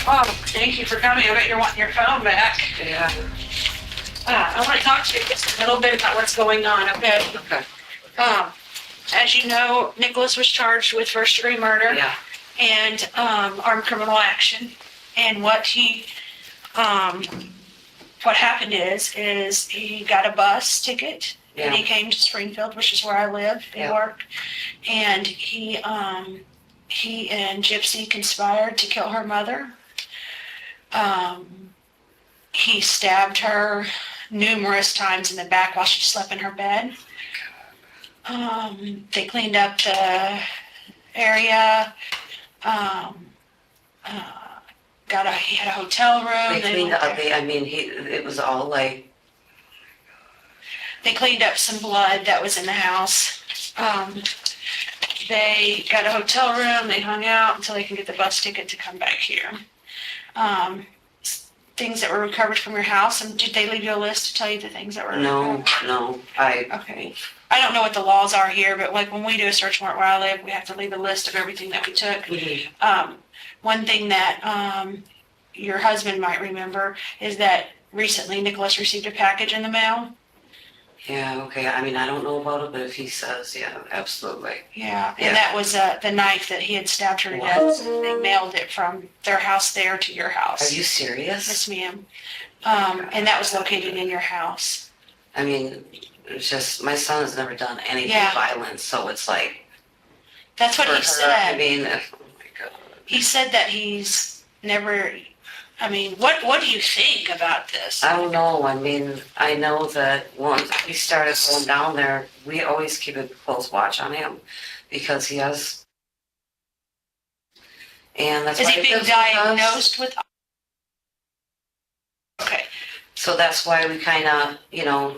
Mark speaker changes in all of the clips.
Speaker 1: Oh, thank you for coming. I bet you're wanting your phone back.
Speaker 2: Yeah.
Speaker 1: I want to talk to you just a little bit about what's going on, okay?
Speaker 2: Okay.
Speaker 1: As you know, Nicholas was charged with first-degree murder.
Speaker 2: Yeah.
Speaker 1: And armed criminal action. And what happened is he got a bus ticket.
Speaker 2: Yeah.
Speaker 1: And he came to Springfield, which is where I live, New York. And he and Gypsy conspired to kill her mother. He stabbed her numerous times in the back while she slept in her bed. They cleaned up the area. He had a hotel room.
Speaker 2: They cleaned up. It was all like.
Speaker 1: They cleaned up some blood that was in the house. They got a hotel room. They hung out until they can get the bus ticket to come back here. Things that were recovered from your house. And did they leave you a list to tell you the things that were recovered?
Speaker 2: No.
Speaker 1: Okay. I don't know what the laws are here, but like when we do a search warrant where I live, we have to leave a list of everything that we took.
Speaker 2: Mm-hmm.
Speaker 1: One thing that your husband might remember is that recently Nicholas received a package in the mail.
Speaker 2: Yeah, okay. I don't know about it, but if he says, yeah, absolutely.
Speaker 1: Yeah, and that was the knife that he had stabbed her to death. They mailed it from their house there to your house.
Speaker 2: Are you serious?
Speaker 1: Yes, ma'am. And that was located in your house.
Speaker 2: It's just, my son has never done anything violent, so it's like.
Speaker 1: That's what he said.
Speaker 2: Oh my God.
Speaker 1: He said that he's never, what do you think about this?
Speaker 2: I don't know. I know that once we started going down there, we always keep a close watch on him because he has. And that's
Speaker 1: Is
Speaker 2: why
Speaker 1: he being diagnosed with? Okay.
Speaker 2: So that's why we kind of,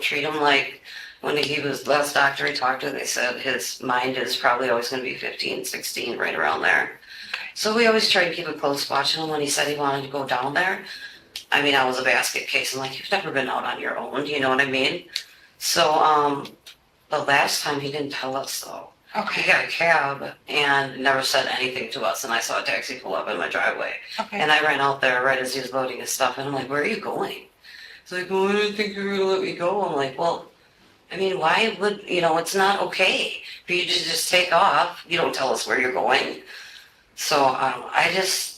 Speaker 2: treat him like when he was last doctor he talked to, they said his mind is probably always going to be 15, 16, right around there. So we always try to keep a close watch on him. When he said he wanted to go down there, I was a basket case. I'm like, you've never been out on your own, you know what I mean? So the last time he didn't tell us though.
Speaker 1: Okay.
Speaker 2: He got a cab and never said anything to us, and I saw a taxi pull up in my driveway.
Speaker 1: Okay.
Speaker 2: And I ran out there right as he was loading his stuff, and I'm like, where are you going? He's like, well, I didn't think you were going to let me go. I'm like, well, why would, it's not okay for you to just take off. You don't tell us where you're going. So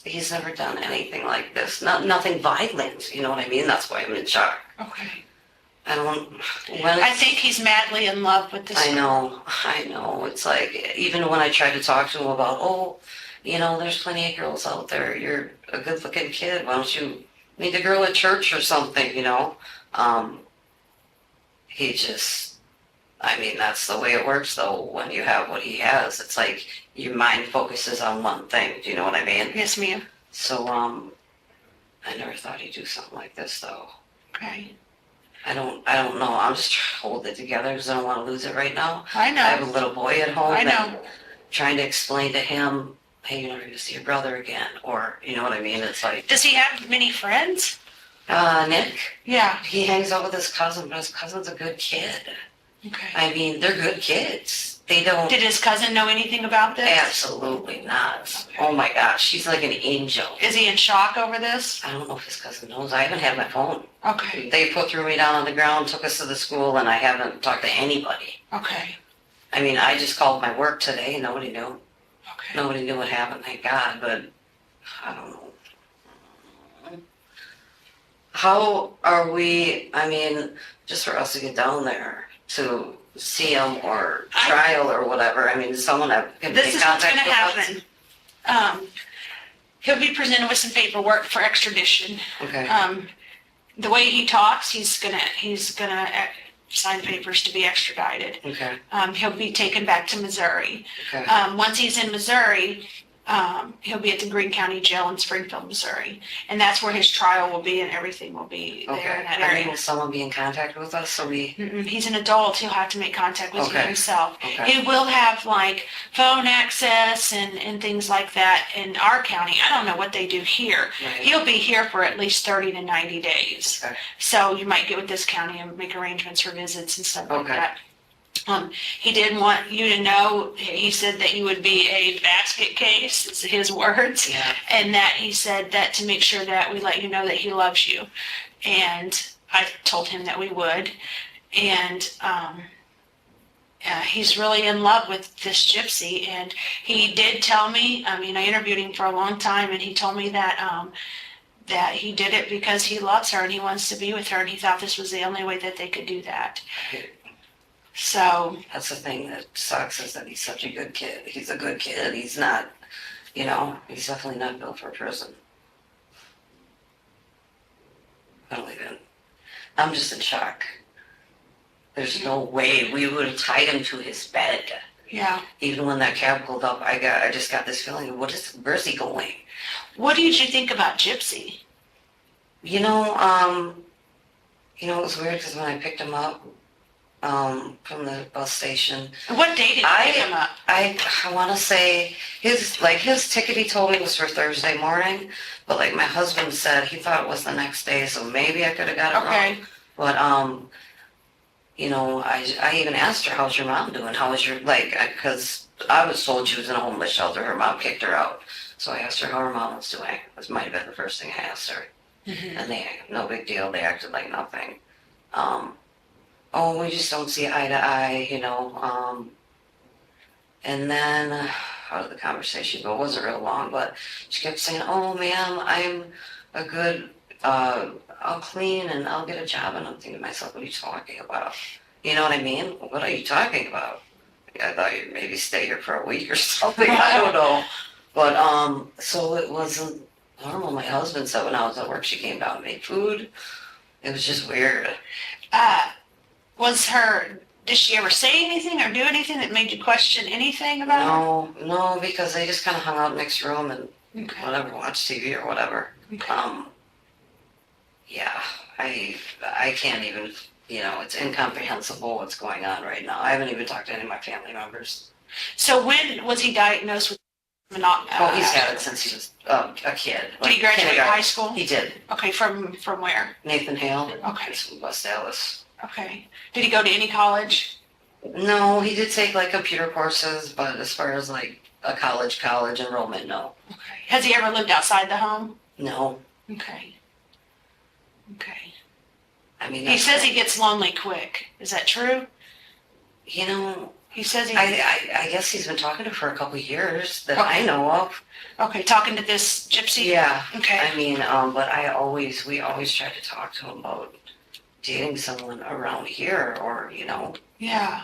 Speaker 2: he's never done anything like this. Nothing violent, you know what I mean? That's why I'm in shock.
Speaker 1: Okay.
Speaker 2: I
Speaker 1: think he's madly in love with this.
Speaker 2: I know. It's like, even when I try to talk to him about, there's plenty of girls out there. You're a good looking kid. Why don't you meet a girl at church or something, He just, that's the way it works though. When you have what he has, it's like your mind focuses on one thing. Do you know what I mean?
Speaker 1: Yes, ma'am.
Speaker 2: So, I never thought he'd do something like this though.
Speaker 1: Okay.
Speaker 2: I don't know. I'm just trying to hold it together because I don't want to lose it right now.
Speaker 1: I know.
Speaker 2: I have a little boy at home.
Speaker 1: I know.
Speaker 2: Trying to explain to him, hey, you're never going to see your brother again. Or, you know what I mean? It's like.
Speaker 1: Does he have many friends?
Speaker 2: Nick?
Speaker 1: Yeah.
Speaker 2: He hangs out with his cousin, but his cousin's a good kid.
Speaker 1: Okay.
Speaker 2: They're good kids. They don't.
Speaker 1: Did his cousin know anything about this?
Speaker 2: Absolutely not. Okay. Oh my gosh, she's like an angel.
Speaker 1: Is he in shock over this?
Speaker 2: I don't know if his cousin knows. I haven't had my phone.
Speaker 1: Okay.
Speaker 2: They threw me down on the ground, took us to the school, and I haven't talked to anybody.
Speaker 1: Okay.
Speaker 2: I just called my work today, and nobody knew.
Speaker 1: Okay.
Speaker 2: Nobody knew what happened, thank God, but I don't know. How are we, just for us to get down there to see him or trial or whatever, someone that can
Speaker 1: This
Speaker 2: make
Speaker 1: is what's
Speaker 2: contact
Speaker 1: going to
Speaker 2: with
Speaker 1: happen. He'll be presented with some paperwork for extradition.
Speaker 2: Okay.
Speaker 1: The way he talks, he's gonna sign papers to be extradited.
Speaker 2: Okay.
Speaker 1: He'll be taken back to Missouri.
Speaker 2: Okay.
Speaker 1: Once he's in Missouri, he'll be at the Greene County Jail in Springfield, Missouri. And that's where his trial will be and everything will be there in that area.
Speaker 2: Will someone be in contact with us? So
Speaker 1: He's an adult. He'll have to make contact with you himself.
Speaker 2: Okay.
Speaker 1: He will have like phone access and things like that in our county. I don't know what they do here.
Speaker 2: Right.
Speaker 1: He'll be here for at least 30 to 90 days.
Speaker 2: Okay.
Speaker 1: So you might get with this county and make arrangements for visits and stuff like that. He did want you to know, he said that you would be a basket case, is his words.
Speaker 2: Yeah.
Speaker 1: And that he said that to make sure that we let you know that he loves you. And I told him that we would. And he's really in love with this gypsy. And he did tell me, I mean, I interviewed him for a long time, and he told me that that he did it because he loves her and he wants to be with her, and he thought this was the only way that they could do that. So
Speaker 2: that's the thing that sucks, is that he's such a good kid. He's a good kid. He's not, you know, he's definitely not built for prison. I'm just in shock. There's no way we would have tied him to his bed.
Speaker 1: yeah.
Speaker 2: Even when that cab pulled up, I just got this feeling, where's he going?
Speaker 1: What did you think about Gypsy?
Speaker 2: You know, it was weird because when I picked him up, from the bus station,
Speaker 1: What day did you pick him up?
Speaker 2: I want to say his ticket he told me was for Thursday morning, but like my husband said, he thought it was the next day, so maybe I could have got it
Speaker 1: Okay.
Speaker 2: wrong. But I even asked her, "How's your mom doing? How was your because I was told she was in a homeless shelter. Her mom kicked her out, so I asked her how her mom was doing. This might have been the first thing I asked her, and no big deal. They acted like nothing. Oh, we just don't see eye to eye, and then, how did the conversation go? It wasn't real long, but she kept saying, "Oh, ma'am, I'm a good, I'll clean and I'll get a job." And I'm thinking to myself, what are you talking about? You know what I mean? What are you talking about? I thought you'd maybe stay here for a week or something. I don't know. But, so it wasn't normal. My husband said when I was at work, she came down and made food. It was just weird.
Speaker 1: Did she ever say anything or do anything that made you question anything about
Speaker 2: No, because they just kind of hung out next room and
Speaker 1: her? Okay.
Speaker 2: whatever, watched TV or whatever.
Speaker 1: Okay.
Speaker 2: Yeah, I can't even, it's incomprehensible what's going on right now. I haven't even talked to any of my family members.
Speaker 1: So when was he diagnosed with
Speaker 2: Oh, he's had it since he was a kid.
Speaker 1: Did he graduate high school?
Speaker 2: He did.
Speaker 1: Okay, from where?
Speaker 2: Nathan Hale.
Speaker 1: Okay.
Speaker 2: He's from West Dallas.
Speaker 1: Okay. Did he go to any college?
Speaker 2: No, he did take computer courses, but as far as a college enrollment, no.
Speaker 1: Okay. Has he ever lived outside the home?
Speaker 2: No.
Speaker 1: Okay. Okay.
Speaker 2: I mean,
Speaker 1: He says he gets lonely quick. Is that true?
Speaker 2: He
Speaker 1: says he.
Speaker 2: I guess he's been talking to her for a couple of years that
Speaker 1: Okay.
Speaker 2: I know of.
Speaker 1: Okay, talking to this gypsy?
Speaker 2: Yeah.
Speaker 1: Okay.
Speaker 2: I mean, but we always try to talk to him about dating someone around here, or
Speaker 1: Yeah.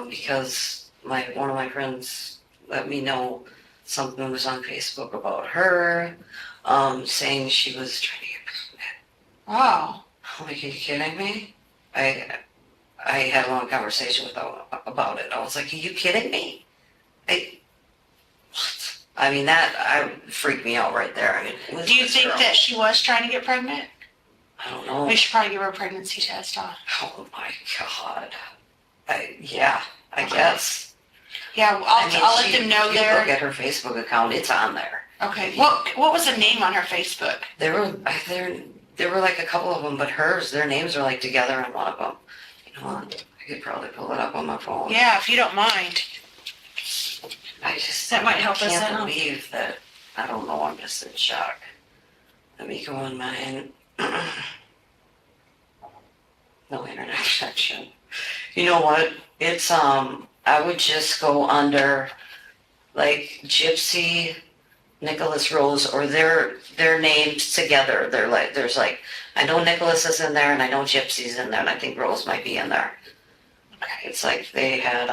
Speaker 2: because one of my friends let me know something was on Facebook about her, saying she was trying to get pregnant.
Speaker 1: Oh.
Speaker 2: I'm like, are you kidding me? I had a long conversation with her about it. I was like, are you kidding me? What? I mean, that freaked me out right there. I mean,
Speaker 1: Do you think that she was trying to get pregnant?
Speaker 2: I don't know.
Speaker 1: We should probably give her a pregnancy test, huh?
Speaker 2: Oh my God. I guess.
Speaker 1: Yeah, well, I'll let them know
Speaker 2: if you look at her Facebook account, it's on there.
Speaker 1: Okay. What was the name on her Facebook?
Speaker 2: There were like a couple of them, but their names are together on one of them. You know what? I could probably pull it up on my phone.
Speaker 1: Yeah, if you don't mind. That might help us
Speaker 2: I can't
Speaker 1: out.
Speaker 2: believe that. I don't know. I'm just in shock. Let me go on mine. No internet connection. You know what? It's I would just go under Gypsy, Nicholas Rose, or their names together. There's I know Nicholas is in there and I know Gypsy's in there, and I think Rose might be in there.
Speaker 1: Okay.
Speaker 2: It's they had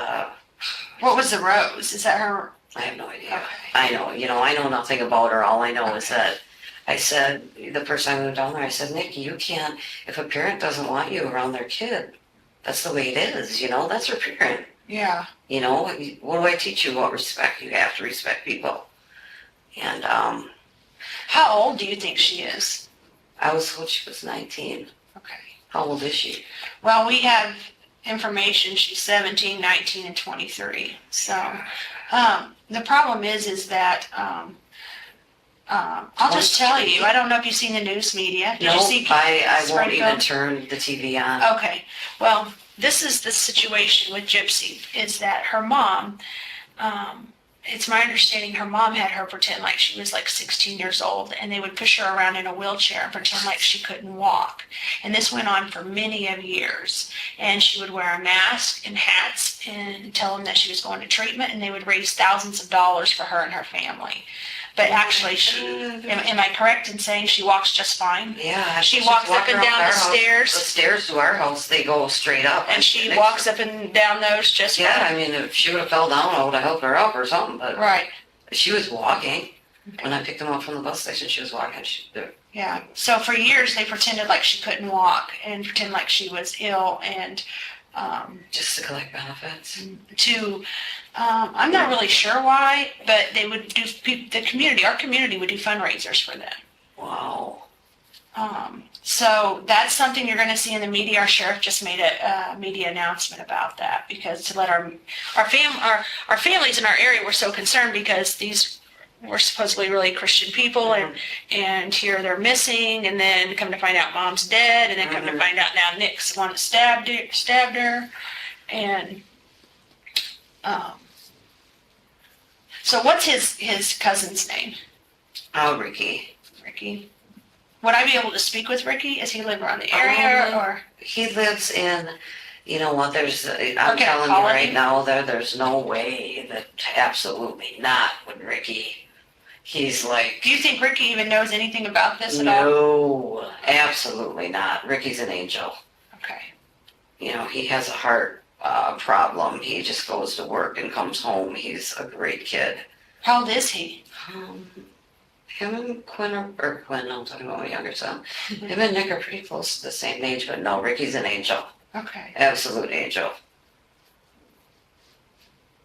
Speaker 1: What was the Rose? Is that her?
Speaker 2: I have no idea.
Speaker 1: Okay.
Speaker 2: I know nothing about her. All I know is that I said, the first time I went down there, I said, Nikki, you can't, if a parent doesn't want you around their kid, that's the way it is, that's her parent.
Speaker 1: Yeah.
Speaker 2: What do I teach you about respect? You have to respect people. And
Speaker 1: How old do you think she is?
Speaker 2: I was told she was 19.
Speaker 1: Okay.
Speaker 2: How old is she?
Speaker 1: Well, we have information. She's 17, 19, and 23. So, the problem is that, I'll just tell you, I don't know if you've seen the news media. Did you see
Speaker 2: I won't
Speaker 1: Springfield?
Speaker 2: even turn the TV on.
Speaker 1: Okay. Well, this is the situation with Gypsy, is that her mom, it's my understanding her mom had her pretend like she was like 16 years old, and they would push her around in a wheelchair and pretend like she couldn't walk. And this went on for many of years. And she would wear a mask and hats and tell them that she was going to treatment, and they would raise thousands of dollars for her and her family. But actually, am I correct in saying she walks just fine?
Speaker 2: Yeah.
Speaker 1: She walks up and down the stairs.
Speaker 2: The stairs to our house, they go straight up.
Speaker 1: And she walks up and down those just fine.
Speaker 2: Yeah, I mean, if she would have fell down, I would have helped her up or something, but.
Speaker 1: Right.
Speaker 2: She was walking. When I picked them up from the bus station, she was walking.
Speaker 1: Yeah. So for years, they pretended like she couldn't walk and pretend like she was ill and
Speaker 2: just to collect benefits.
Speaker 1: I'm not really sure why, but they would do, our community would do fundraisers for them.
Speaker 2: Wow.
Speaker 1: So that's something you're going to see in the media. Our sheriff just made a media announcement about that, because to let our families in our area were so concerned because these were supposedly really Christian people, and here they're missing, and then come to find out mom's dead, and then come to find out now Nick's the one that stabbed her, and so what's his cousin's name?
Speaker 2: Oh, Ricky.
Speaker 1: Ricky. Would I be able to speak with Ricky? Does he live around the area, or?
Speaker 2: He lives in, you know what, I'm
Speaker 1: Okay,
Speaker 2: telling you right now, there's no way that, absolutely not with Ricky. He's like.
Speaker 1: Do you think Ricky even knows anything about this at all?
Speaker 2: No, absolutely not. Ricky's an angel.
Speaker 1: Okay.
Speaker 2: You know, he has a heart problem. He just goes to work and comes home. He's a great kid.
Speaker 1: How old is he?
Speaker 2: Him and Quinn, I'm talking about my younger son. Him and Nick are pretty close to the same age, but no, Ricky's an angel.
Speaker 1: Okay.
Speaker 2: Absolute angel.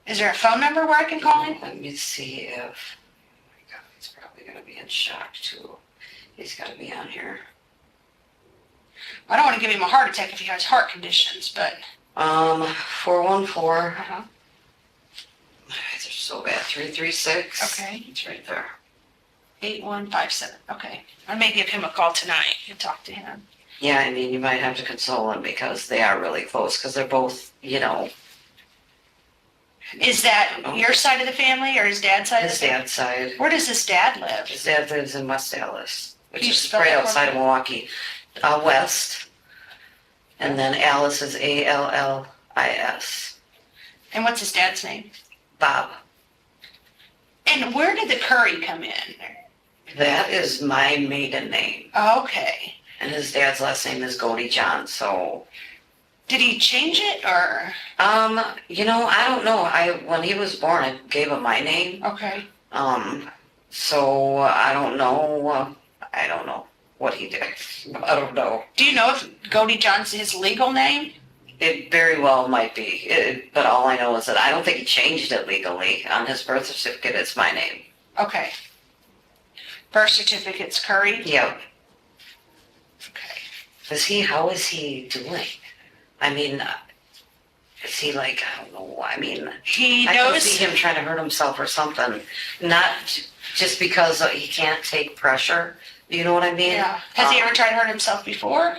Speaker 1: Is there a phone number where I can call him?
Speaker 2: Let me see if, oh my God, he's probably going to be in shock too. He's got to be on here.
Speaker 1: I don't want to give him a heart attack if he has heart conditions, but.
Speaker 2: 414.
Speaker 1: Uh-huh.
Speaker 2: My eyes are so bad. 336.
Speaker 1: Okay.
Speaker 2: It's right there.
Speaker 1: 8157. Okay. I may give him a call tonight and talk to him.
Speaker 2: Yeah, I mean, you might have to console him because they are really close, because they're both, you know.
Speaker 1: Is that your side of the family or his dad's side?
Speaker 2: His dad's side.
Speaker 1: Where does his dad live?
Speaker 2: His dad lives in West Dallas, which
Speaker 1: Can you
Speaker 2: is
Speaker 1: spell
Speaker 2: right
Speaker 1: that for
Speaker 2: outside
Speaker 1: me?
Speaker 2: of Milwaukee. West. And then Alice is Allis.
Speaker 1: And what's his dad's name?
Speaker 2: Bob.
Speaker 1: And where did the Curry come in?
Speaker 2: That is my maiden name.
Speaker 1: Okay.
Speaker 2: And his dad's last name is Godejohn, so.
Speaker 1: Did he change it, or?
Speaker 2: You know, I don't know. When he was born, I gave him my name.
Speaker 1: Okay.
Speaker 2: So I don't know. I don't know what he did. I don't know.
Speaker 1: Do you know if Godejohn's his legal name?
Speaker 2: It very well might be, but all I know is that I don't think he changed it legally. On his birth certificate, it's my name.
Speaker 1: Okay. Birth certificate's Curry?
Speaker 2: Yep.
Speaker 1: Okay.
Speaker 2: How is he doing? I mean, is he like, I don't know, I mean,
Speaker 1: He
Speaker 2: I can
Speaker 1: knows.
Speaker 2: see him trying to hurt himself or something. Not just because he can't take pressure. Do you know what I mean?
Speaker 1: Yeah. Has he ever tried to hurt himself before?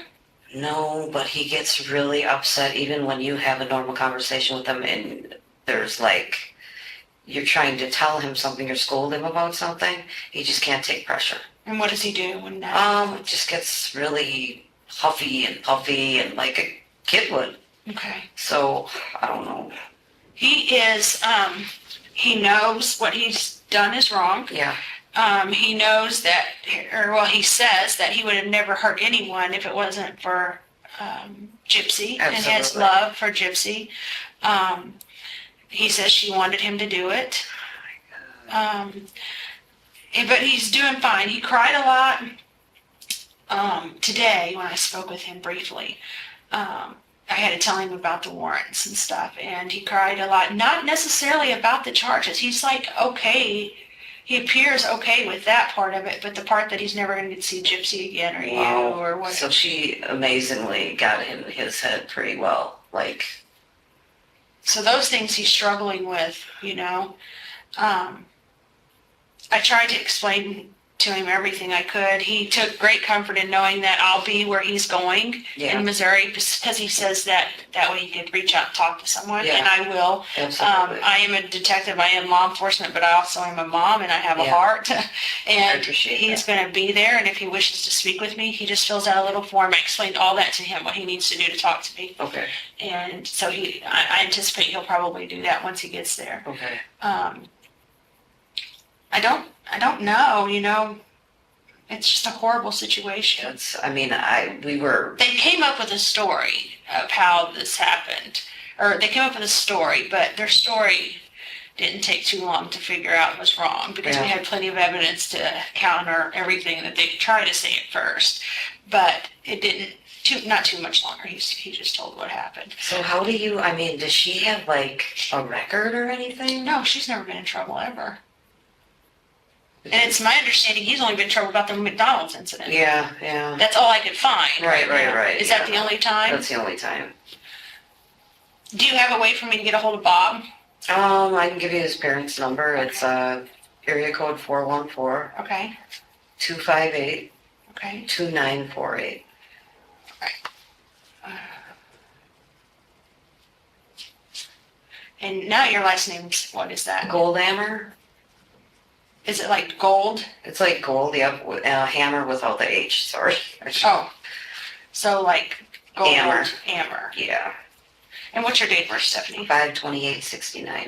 Speaker 2: No, but he gets really upset even when you have a normal conversation with him and there's like, you're trying to tell him something or scold him about something. He just can't take pressure.
Speaker 1: And what does he do when that?
Speaker 2: Just gets really huffy and puffy and like a kid would.
Speaker 1: Okay.
Speaker 2: So, I don't know.
Speaker 1: He is, he knows what he's done is wrong.
Speaker 2: Yeah.
Speaker 1: He knows that, he says that he would have never hurt anyone if it wasn't for Gypsy.
Speaker 2: Absolutely.
Speaker 1: And his love for Gypsy. He says she wanted him to do it. But he's doing fine. He cried a lot today when I spoke with him briefly. I had to tell him about the warrants and stuff, and he cried a lot. Not necessarily about the charges. He's like, okay. He appears okay with that part of it, but the part that he's never going to see Gypsy again, or you, or what.
Speaker 2: So she amazingly got in his head pretty well. Like.
Speaker 1: So those things he's struggling with, you know. I tried to explain to him everything I could. He took great comfort in knowing that I'll be where he's going
Speaker 2: Yeah.
Speaker 1: in Missouri, because he says that way he could reach out and talk to someone,
Speaker 2: Yeah.
Speaker 1: and I will.
Speaker 2: Absolutely.
Speaker 1: I am a detective, I am law enforcement, but I also am a mom, and I have a
Speaker 2: Yeah.
Speaker 1: heart.
Speaker 2: I
Speaker 1: And
Speaker 2: appreciate
Speaker 1: he's
Speaker 2: that.
Speaker 1: going to be there, and if he wishes to speak with me, he just fills out a little form. I explained all that to him, what he needs to do to talk to me.
Speaker 2: Okay.
Speaker 1: And so I anticipate he'll probably do that once he gets there.
Speaker 2: Okay.
Speaker 1: I don't know, it's just a horrible situation.
Speaker 2: They
Speaker 1: They came up with a story of how this happened, or they came up with a story, but their story didn't take too long to figure out was wrong, because we
Speaker 2: Yeah.
Speaker 1: had plenty of evidence to counter everything that they tried to say at first, but it didn't. Not too much longer. He just told what happened.
Speaker 2: So does she have like a record or anything?
Speaker 1: No, she's never been in trouble ever. And it's my understanding he's only been in trouble about the McDonald's incident.
Speaker 2: Yeah, yeah.
Speaker 1: That's all I could find.
Speaker 2: Right.
Speaker 1: Is that the only time?
Speaker 2: That's the only time.
Speaker 1: Do you have a way for me to get a hold of Bob?
Speaker 2: I can give you his parents' number. It's area code 414
Speaker 1: Okay.
Speaker 2: 258
Speaker 1: Okay.
Speaker 2: 2948.
Speaker 1: And now your last name's, what is that?
Speaker 2: Goldammer.
Speaker 1: Is it like gold?
Speaker 2: It's like gold, yep, hammer without the H, sorry.
Speaker 1: Oh, so like gold.
Speaker 2: Amber.
Speaker 1: Amber.
Speaker 2: Yeah,
Speaker 1: And what's your date of birth, Stephanie?
Speaker 2: 5/28/69.
Speaker 1: All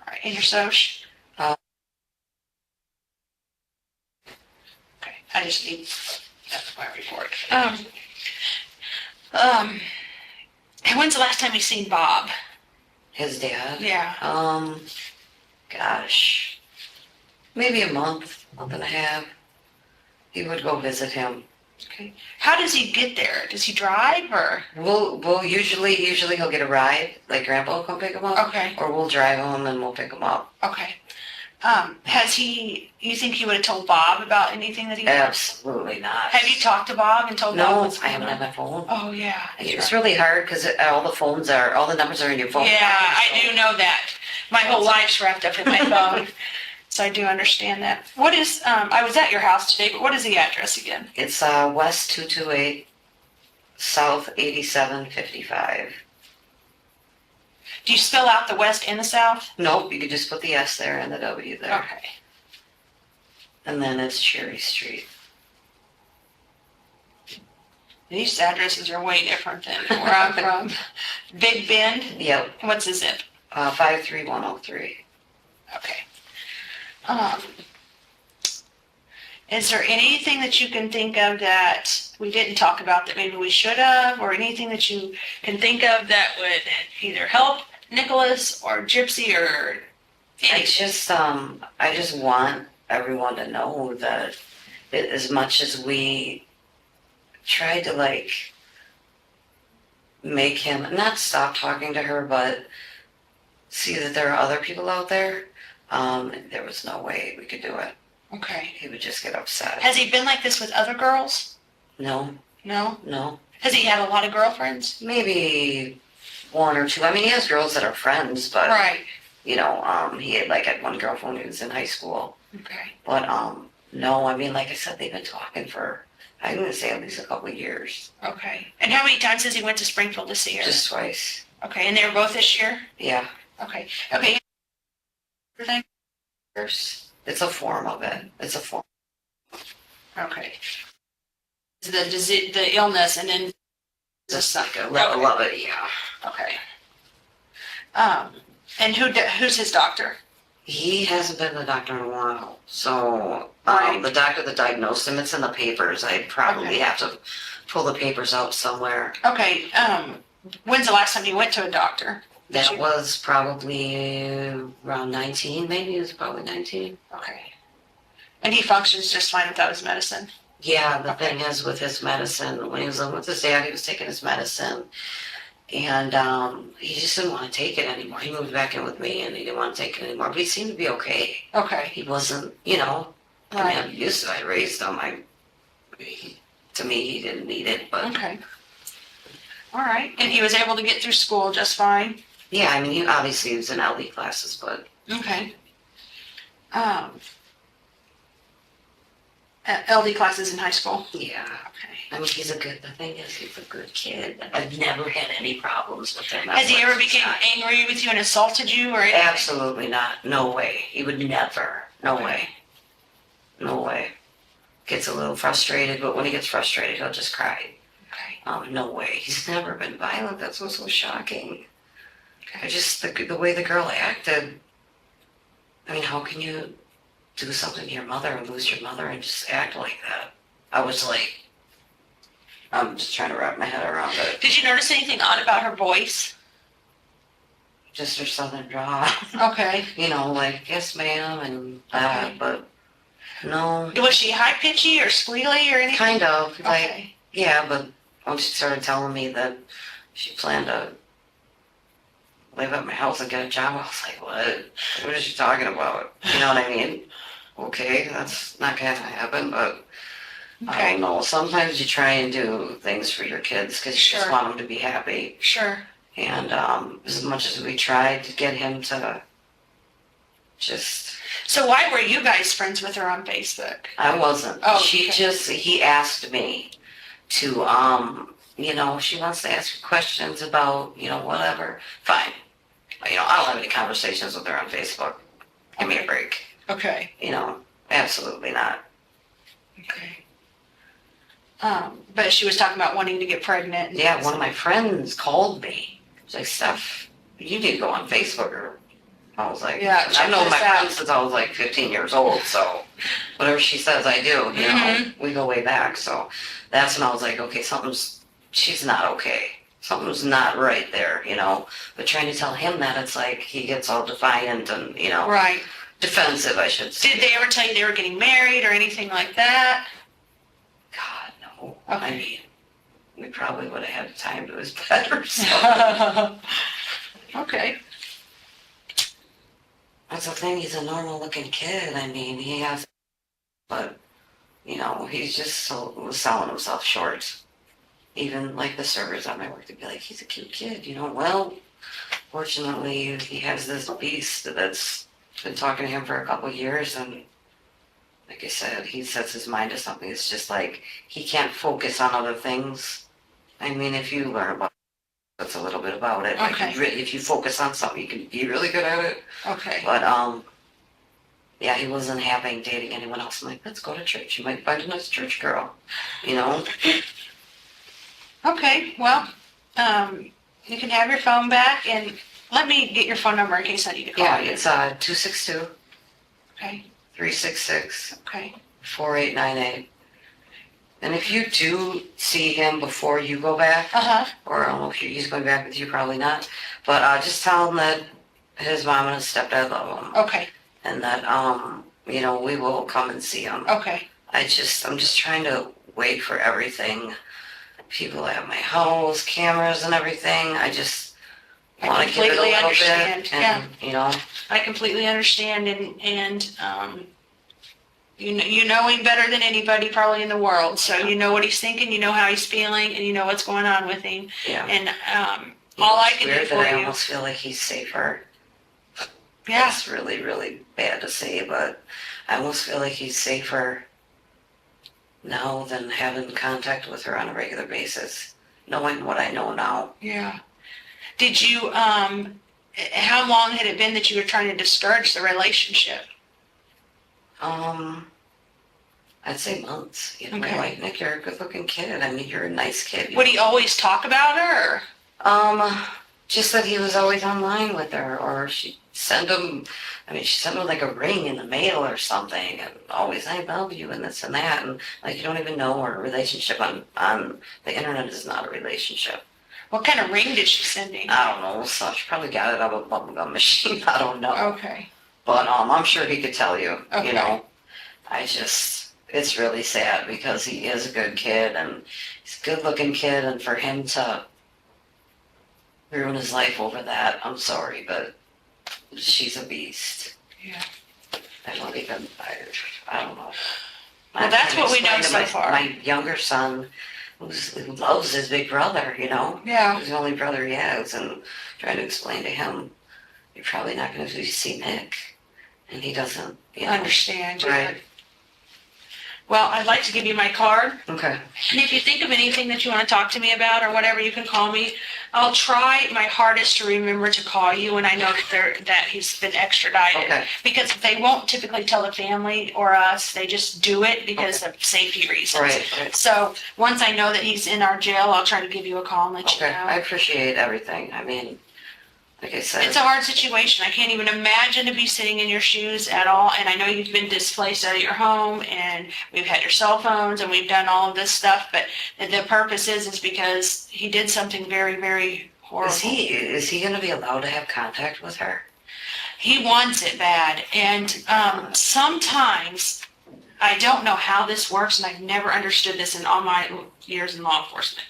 Speaker 1: right. And your soc?
Speaker 2: Uh,
Speaker 1: Okay. I just need, that's my report. And when's the last time you seen Bob?
Speaker 2: His dad.
Speaker 1: Yeah.
Speaker 2: Gosh, maybe a month and a half. He would go visit him.
Speaker 1: Okay. How does he get there? Does he drive or?
Speaker 2: We'll usually he'll get a ride, like Grandpa will come pick him up.
Speaker 1: Okay.
Speaker 2: Or we'll drive him and we'll pick him up.
Speaker 1: Okay. You think he would have told Bob about anything that he?
Speaker 2: Absolutely not.
Speaker 1: Have you talked to Bob and told Bob
Speaker 2: No,
Speaker 1: what's
Speaker 2: I
Speaker 1: going
Speaker 2: haven't
Speaker 1: on?
Speaker 2: had my phone.
Speaker 1: Oh, yeah.
Speaker 2: It's really hard because all the numbers are in your phone.
Speaker 1: Yeah, I do know that. My whole life's wrapped up in my phone. So I do understand that. What is, I was at your house today, but what is the address again?
Speaker 2: It's West 228, South 8755.
Speaker 1: Do you spell out the west and the south?
Speaker 2: Nope, you could just put the S there and the W there.
Speaker 1: Okay.
Speaker 2: And then it's Cherry Street.
Speaker 1: These addresses are way different than where I'm from. Big Bend?
Speaker 2: Yep,
Speaker 1: What's the zip?
Speaker 2: 53103.
Speaker 1: Okay. Is there anything that you can think of that we didn't talk about that maybe we should have, or anything that you can think of that would either help Nicholas or Gypsy or
Speaker 2: It's just, I just want everyone to know that as much as we tried to like make him not stop talking to her, but see that there are other people out there, there was no way we could do it.
Speaker 1: Okay.
Speaker 2: He would just get upset.
Speaker 1: Has he been like this with other girls?
Speaker 2: No,
Speaker 1: No?
Speaker 2: no.
Speaker 1: Has he had a lot of girlfriends?
Speaker 2: Maybe one or two. I mean, he has girls that are friends, but
Speaker 1: Right.
Speaker 2: he had one girlfriend when he was in high school.
Speaker 1: Okay.
Speaker 2: But no, I mean, like I said, they've been talking for, I'm gonna say at least a couple of years.
Speaker 1: Okay. And how many times has he went to Springfield to see her?
Speaker 2: Just twice.
Speaker 1: Okay. And they were both this year?
Speaker 2: Yeah.
Speaker 1: Okay. Okay. Everything?
Speaker 2: It's a form of it. It's a form.
Speaker 1: Okay. The illness and then
Speaker 2: Just like a level of it, yeah.
Speaker 1: okay. And who's his doctor?
Speaker 2: He hasn't been to the doctor in a while. So
Speaker 1: Right.
Speaker 2: the doctor that diagnosed him, it's in the papers. I'd probably
Speaker 1: Okay.
Speaker 2: have to pull the papers out somewhere.
Speaker 1: Okay. When's the last time you went to a doctor?
Speaker 2: That was probably around 19, maybe. It was probably 19.
Speaker 1: Okay. And he functions just fine without his medicine?
Speaker 2: Yeah, the
Speaker 1: Okay.
Speaker 2: thing is with his medicine, when he was living with his dad, he was taking his medicine. And he just didn't want to take it anymore. He moved back in with me and he didn't want to take it anymore. But he seemed to be okay.
Speaker 1: Okay.
Speaker 2: He wasn't, I
Speaker 1: Right.
Speaker 2: mean, I'm used to it. I raised him. To me, he didn't need it. But
Speaker 1: Okay. All right. And he was able to get through school just fine?
Speaker 2: yeah, I mean, he obviously was in LD classes, but
Speaker 1: Okay. LD classes in high school?
Speaker 2: Yeah.
Speaker 1: Okay.
Speaker 2: I mean, the thing is, he's a good kid. I've never had any problems with him.
Speaker 1: Has he ever become angry with you and assaulted you or anything?
Speaker 2: Absolutely not. No way. He would never. No way. No way. Gets a little frustrated, but when he gets frustrated, he'll just cry.
Speaker 1: Okay.
Speaker 2: No way. He's never been violent. That's what's so shocking.
Speaker 1: Okay.
Speaker 2: I just, the way the girl acted, I mean, how can you do something to your mother and lose your mother and just act like that? I was like, I'm just trying to wrap my head around it.
Speaker 1: Did you notice anything odd about her voice?
Speaker 2: Just her southern drawl.
Speaker 1: Okay.
Speaker 2: You know, like, yes ma'am, and that,
Speaker 1: Okay.
Speaker 2: but no.
Speaker 1: Was she high-pitchy or squealy or anything?
Speaker 2: Kind of, like,
Speaker 1: Okay.
Speaker 2: yeah, but when she started telling me that she planned to live at my house and get a job, I was like, what? What is she talking about? You know what I mean? Okay, that's not gonna happen, but I
Speaker 1: Okay.
Speaker 2: don't know. Sometimes you try and do things for your kids because you just
Speaker 1: Sure.
Speaker 2: want them to be happy.
Speaker 1: Sure.
Speaker 2: And as much as we tried to get him to just,
Speaker 1: So why were you guys friends with her on Facebook?
Speaker 2: I wasn't.
Speaker 1: Oh,
Speaker 2: She
Speaker 1: okay.
Speaker 2: just, he asked me to, you know, she wants to ask questions about, you know, whatever. Fine. You know, I don't have any conversations with her on Facebook. Give me a break.
Speaker 1: Okay.
Speaker 2: You know, absolutely not.
Speaker 1: Okay. But she was talking about wanting to get pregnant. And
Speaker 2: Yeah, one of my friends called me. She's like, Steph, you need to go on Facebook. Or I was like,
Speaker 1: Yeah,
Speaker 2: I've
Speaker 1: check
Speaker 2: known
Speaker 1: this
Speaker 2: my
Speaker 1: out.
Speaker 2: friend since I was like 15 years old, so whatever she says, I do, you know. We go way back, so that's when I was like, okay, she's not okay. Something's not right there, you know. But trying to tell him that, it's like he gets all defiant and, you know,
Speaker 1: Right.
Speaker 2: defensive, I should say.
Speaker 1: Did they ever tell you they were getting married or anything like that?
Speaker 2: God, no.
Speaker 1: Okay.
Speaker 2: I mean, we probably would have had time to his better, so.
Speaker 1: Okay.
Speaker 2: That's the thing, he's a normal looking kid. I mean, he has, but, you know, he's just selling himself short. Even like the servers at my work, they'd be like, he's a cute kid, you know. Well, fortunately, he has this beast that's been talking to him for a couple of years, and like I said, he sets his mind to something. It's just like he can't focus on other things. I mean, if you learn about that's a little bit about it.
Speaker 1: Okay.
Speaker 2: Like if you focus on something, you can be really good at it.
Speaker 1: Okay.
Speaker 2: But yeah, he wasn't having dating anyone else. I'm like, let's go to church. You might find a nice church girl, you know.
Speaker 1: Okay. Well, you can have your phone back, and let me get your phone number in case I need to call
Speaker 2: Yeah,
Speaker 1: you.
Speaker 2: it's 262
Speaker 1: Okay.
Speaker 2: 366
Speaker 1: Okay.
Speaker 2: 4898. And if you do see him before you go back, or I don't know if he's going back with you, probably not, but just tell him that his mom and his stepdad love him,
Speaker 1: Okay.
Speaker 2: and that you know, we will come and see him.
Speaker 1: Okay.
Speaker 2: I'm just trying to wait for everything. People at my house, cameras and everything. I just want to give it a little bit, and you know.
Speaker 1: I completely understand, and you know him better than anybody probably in the world, so you know what he's thinking, you know how he's feeling, and you know what's going on with him.
Speaker 2: Yeah.
Speaker 1: And all I can do
Speaker 2: Weird
Speaker 1: for
Speaker 2: that I
Speaker 1: you.
Speaker 2: almost feel like he's safer.
Speaker 1: Yeah.
Speaker 2: It's really, really bad to say, but I almost feel like he's safer now than having contact with her on a regular basis, knowing what I know now.
Speaker 1: Yeah. Did you, how long had it been that you were trying to discourage the relationship?
Speaker 2: I'd say months. You know,
Speaker 1: Okay.
Speaker 2: like, Nick, you're a good-looking kid. I mean, you're a nice kid.
Speaker 1: Would he always talk about her?
Speaker 2: Just that he was always online with her, or she'd send him, she sent him like a ring in the mail or something, and always, I love you, and this and that, and like, you don't even know her relationship on the internet is not a relationship.
Speaker 1: What kind of ring did she send him?
Speaker 2: I don't know, so she probably got it out of a bubblegum machine, I don't know.
Speaker 1: Okay.
Speaker 2: But, I'm sure he could tell you,
Speaker 1: Okay.
Speaker 2: you know. It's really sad because he is a good kid, and he's a good-looking kid, and for him to ruin his life over that, I'm sorry, but she's a beast.
Speaker 1: Yeah.
Speaker 2: I don't know.
Speaker 1: Well, that's what we know so far.
Speaker 2: My younger son, who loves his big brother, you know?
Speaker 1: Yeah.
Speaker 2: He's the only brother he has, and trying to explain to him, you're probably not going to see Nick, and he doesn't, you know?
Speaker 1: Understand.
Speaker 2: Right.
Speaker 1: Well, I'd like to give you my card.
Speaker 2: Okay.
Speaker 1: And if you think of anything that you want to talk to me about or whatever, you can call me. I'll try my hardest to remember to call you when I know that he's been extradited.
Speaker 2: Okay.
Speaker 1: Because they won't typically tell the family or us. They just do it because of safety reasons.
Speaker 2: Right.
Speaker 1: So once I know that he's in our jail, I'll try to give you a call and let you
Speaker 2: Okay.
Speaker 1: know.
Speaker 2: I appreciate everything. I mean, like I said.
Speaker 1: It's a hard situation. I can't even imagine to be sitting in your shoes at all. And I know you've been displaced out of your home and we've had your cell phones and we've done all of this stuff. But the purpose is because he did something very, very horrible.
Speaker 2: Is he going to be allowed to have contact with her?
Speaker 1: He wants it bad. And sometimes, I don't know how this works and I've never understood this in all my years in law enforcement.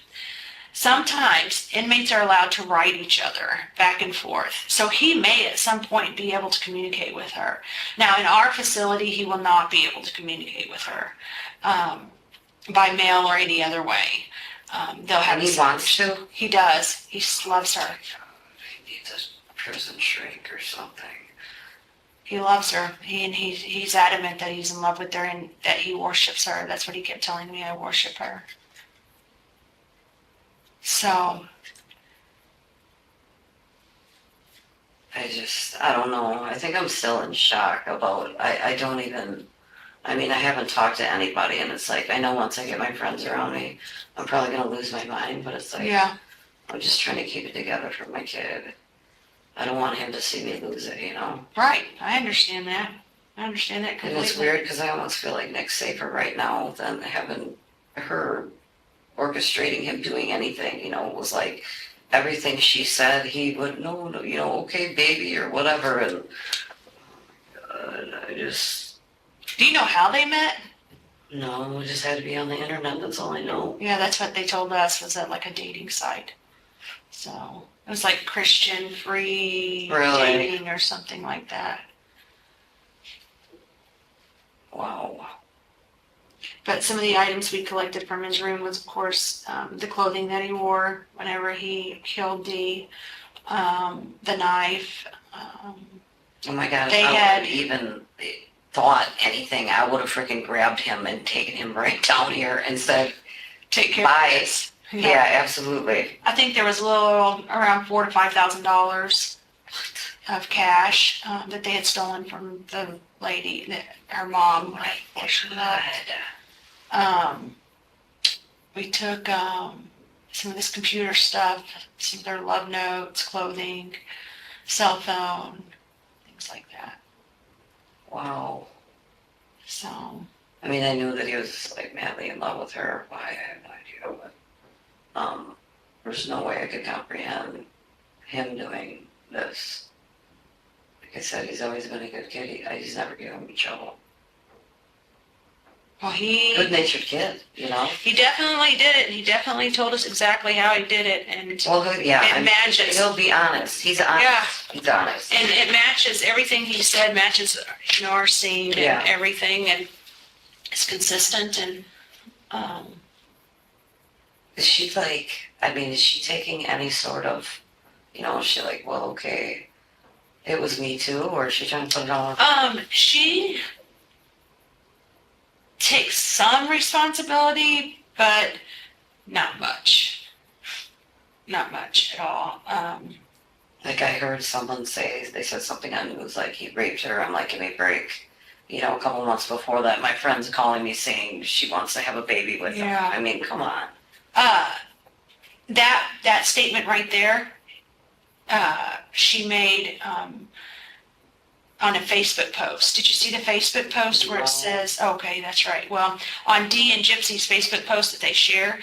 Speaker 1: Sometimes inmates are allowed to write each other back and forth. So he may at some point be able to communicate with her. Now in our facility, he will not be able to communicate with her by mail or any other way. They'll have.
Speaker 2: And he wants to?
Speaker 1: He does. He loves her.
Speaker 2: He needs a prison shrink or something.
Speaker 1: He loves her. He's adamant that he's in love with her and that he worships her. That's what he kept telling me. I worship her. So,
Speaker 2: I don't know. I think I'm still in shock about, I don't even, I mean, I haven't talked to anybody and it's like, I know once I get my friends around me, I'm probably going to lose my mind, but it's like,
Speaker 1: yeah.
Speaker 2: I'm just trying to keep it together for my kid. I don't want him to see me lose it,
Speaker 1: Right. I understand that. I understand that completely.
Speaker 2: And it's weird because I almost feel like Nick's safer right now than having her orchestrating him doing anything, it was like everything she said, he would, no, okay, baby, or whatever, and I just...
Speaker 1: Do you know how they met?
Speaker 2: No, we just had to be on the internet, that's all I know.
Speaker 1: Yeah, that's what they told us, was at like a dating site. So, it was like Christian-free dating or something like that.
Speaker 2: Wow.
Speaker 1: But some of the items we collected from his room was, of course, the clothing that he wore whenever he killed Dee, the knife.
Speaker 2: Oh my God,
Speaker 1: They
Speaker 2: if I
Speaker 1: had-
Speaker 2: would have even thought anything, I would have freaking grabbed him and taken him right down here and said,
Speaker 1: Take care
Speaker 2: bye.
Speaker 1: of this.
Speaker 2: Yeah, absolutely.
Speaker 1: I think there was a little around $4,000 to $5,000 of cash that they had stolen from the lady, her mom. Before she left. We took some of this computer stuff, some of their love notes, clothing, cell phone, things like that.
Speaker 2: Wow.
Speaker 1: So,
Speaker 2: I mean, I knew that he was like madly in love with her. Why, I have no idea, but there's no way I could comprehend him doing this. Like I said, he's always been a good kid. He's never given me trouble.
Speaker 1: well,
Speaker 2: Good-natured kid,
Speaker 1: he definitely did it. He definitely told us exactly how he did it, and
Speaker 2: Well, yeah,
Speaker 1: it matches.
Speaker 2: he'll be honest. He's honest.
Speaker 1: Yeah.
Speaker 2: He's honest.
Speaker 1: And it matches, everything he said matches, our scene
Speaker 2: Yeah.
Speaker 1: and everything, and it's consistent, and,
Speaker 2: Is she is she taking any sort of, is she like, well, okay, it was me too, or is she trying to put it all on?
Speaker 1: she takes some responsibility, but not much. Not much at all.
Speaker 2: Like I heard someone say, they said something on news, like he raped her. I'm like, give me a break. A couple months before that, my friend's calling me saying she wants to have a baby with him.
Speaker 1: Yeah.
Speaker 2: I mean, come on.
Speaker 1: That statement right there, she made on a Facebook post. Did you see the Facebook post where
Speaker 2: No.
Speaker 1: it says, okay, that's right. Well, on Dee and Gypsy's Facebook post that they share,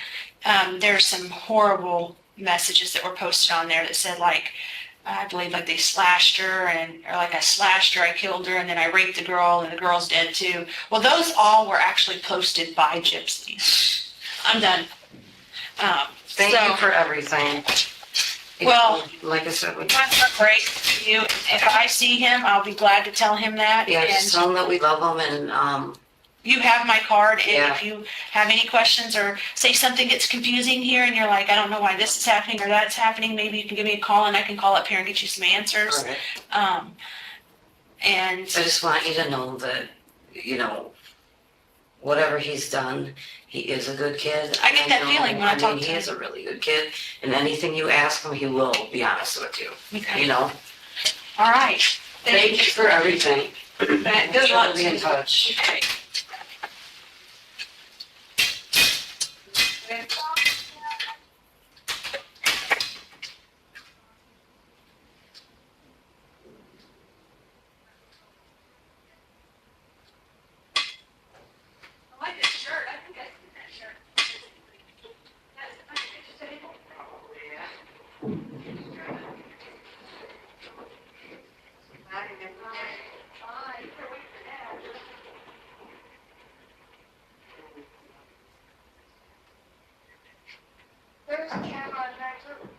Speaker 1: there's some horrible messages that were posted on there that said like, I believe like they slashed her or like I slashed her, I killed her, and then I raped the girl and the girl's dead too. Well, those all were actually posted by Gypsy. I'm done.
Speaker 2: Thank you for everything.
Speaker 1: Well,
Speaker 2: like I said,
Speaker 1: that's great for you. If I see him, I'll be glad to tell him that.
Speaker 2: yeah,
Speaker 1: And
Speaker 2: just tell them that we love them, and
Speaker 1: you have my card, and
Speaker 2: Yeah.
Speaker 1: if you have any questions or say something gets confusing here and you're like, I don't know why this is happening or that's happening, maybe you can give me a call and I can call up here and get you some answers.
Speaker 2: all right.
Speaker 1: And
Speaker 2: I just want you to know that, whatever he's done, he is a good kid.
Speaker 1: I get that
Speaker 2: know-
Speaker 1: feeling when I talk
Speaker 2: mean,
Speaker 1: to
Speaker 2: he
Speaker 1: him.
Speaker 2: is a really good kid, and anything you ask him, he will be honest with you.
Speaker 1: Okay.
Speaker 2: You know?
Speaker 1: All right.
Speaker 2: Thank you for everything.
Speaker 1: Good
Speaker 2: Sure,
Speaker 1: luck.
Speaker 2: we'll be in touch.
Speaker 1: Okay. I like this shirt. I think I see that shirt.
Speaker 3: There's a camera in there too.